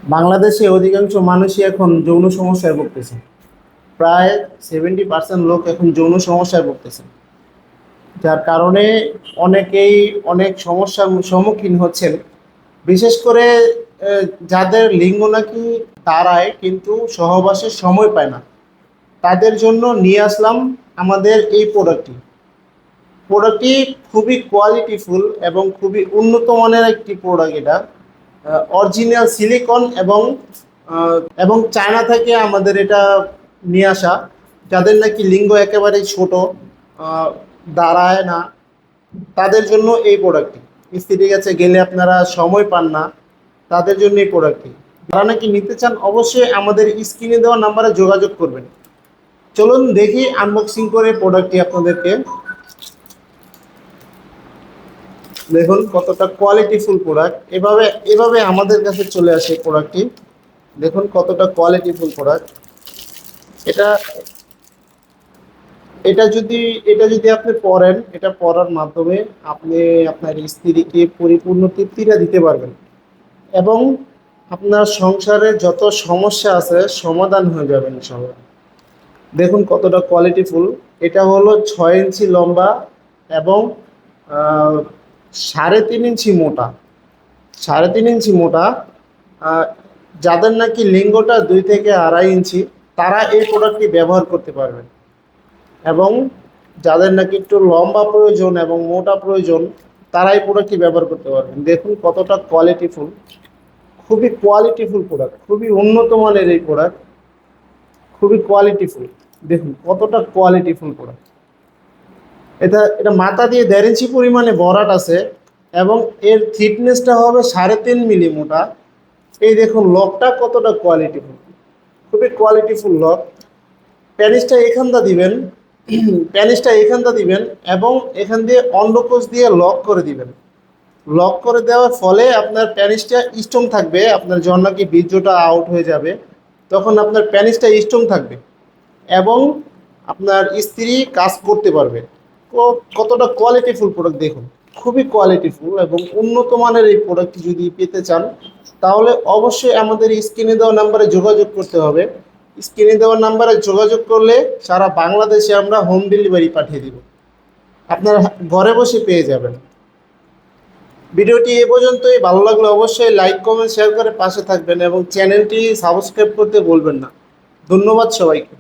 বাংলাদেশে অধিকাংশ মানুষই এখন যৌন সমস্যায় ভুগতেছে। প্রায় 70% লোক এখন যৌন সমস্যায় ভুগতেছে, যার কারণে অনেকেই অনেক সমস্যার সম্মুখীন হচ্ছেন। বিশেষ করে যাদের লিঙ্গ নাকি দাঁড়ায় কিন্তু সহবাসের সময় পায় না, তাদের জন্য নিয়ে আসলাম আমাদের এই প্রোডাক্টটি খুবই কোয়ালিটিফুল এবং খুবই উন্নত মানের একটি প্রোডাক্ট। এটা অরিজিনাল সিলিকন এবং চায়না থেকে আমাদের এটা নিয়ে আসা। যাদের নাকি লিঙ্গ একেবারে ছোট, আহ, দাঁড়ায় না, তাদের জন্য এই প্রোডাক্টটি। স্ত্রীর কাছে গেলে আপনারা সময় পান না, তাদের জন্য এই প্রোডাক্টটি। যারা নাকি নিতে চান অবশ্যই আমাদের স্ক্রিনে দেওয়া নাম্বারে যোগাযোগ করবেন। চলুন দেখি আনবক্সিং করে প্রোডাক্টটি আপনাদেরকে। দেখুন কতটা কোয়ালিটিফুল প্রোডাক্ট। এভাবে এভাবে আমাদের কাছে চলে আসে প্রোডাক্টটি। দেখুন কতটা কোয়ালিটিফুল প্রোডাক্ট। এটা এটা যদি এটা যদি আপনি পরেন, এটা পরার মাধ্যমে আপনি আপনার স্ত্রীকে পরিপূর্ণ তৃপ্তিটা দিতে পারবেন এবং আপনার সংসারে যত সমস্যা আছে সমাধান হয়ে যাবে ইনশাআল্লাহ। দেখুন কতটা কোয়ালিটিফুল। এটা হলো 6 ইঞ্চি লম্বা এবং 3.5 ইঞ্চি মোটা। 3.5 ইঞ্চি মোটা। আহ, যাদের নাকি লিঙ্গটা 2 থেকে 2.5 ইঞ্চি, তারা এই প্রোডাক্টটি ব্যবহার করতে পারবেন। এবং যাদের নাকি একটু লম্বা প্রয়োজন এবং মোটা প্রয়োজন, তারা এই প্রোডাক্টটি ব্যবহার করতে পারবেন। দেখুন কতটা কোয়ালিটিফুল, খুবই কোয়ালিটিফুল প্রোডাক্ট, খুবই উন্নত মানের এই প্রোডাক্ট, খুবই কোয়ালিটিফুল। দেখুন কতটা কোয়ালিটিফুল প্রোডাক্ট। এটা এটা মাথা দিয়ে 1.5 ইঞ্চি পরিমাণে ভরাট আছে এবং এর থিকনেসটা হবে 3.5 মিলি মোটা। এই দেখুন লকটা কতটা কোয়ালিটিফুল, খুবই কোয়ালিটিফুল লক। প্যানিসটা এখানটা দিবেন, প্যানিসটা এখানটা দিবেন এবং এখান দিয়ে অন্ডকোষ দিয়ে লক করে দিবেন। লক করে দেওয়ার ফলে আপনার প্যানিসটা স্ট্রং থাকবে। আপনার যখন নাকি বীর্যটা আউট হয়ে যাবে, তখন আপনার প্যানিসটা স্ট্রং থাকবে এবং আপনার স্ত্রী কাজ করতে পারবে। কতটা কোয়ালিটিফুল প্রোডাক্ট দেখুন, খুবই কোয়ালিটিফুল এবং উন্নত মানের এই প্রোডাক্টটি যদি পেতে চান, তাহলে অবশ্যই আমাদের স্ক্রিনে দেওয়া নাম্বারে যোগাযোগ করতে হবে। স্ক্রিনে দেওয়া নাম্বারে যোগাযোগ করলে সারা বাংলাদেশে আমরা হোম ডেলিভারি পাঠিয়ে দিব, আপনারা ঘরে বসে পেয়ে যাবেন। ভিডিওটি এ পর্যন্তই। ভালো লাগলে অবশ্যই লাইক কমেন্ট শেয়ার করে পাশে থাকবেন এবং চ্যানেলটি সাবস্ক্রাইব করতে বলবেন না। ধন্যবাদ সবাইকে।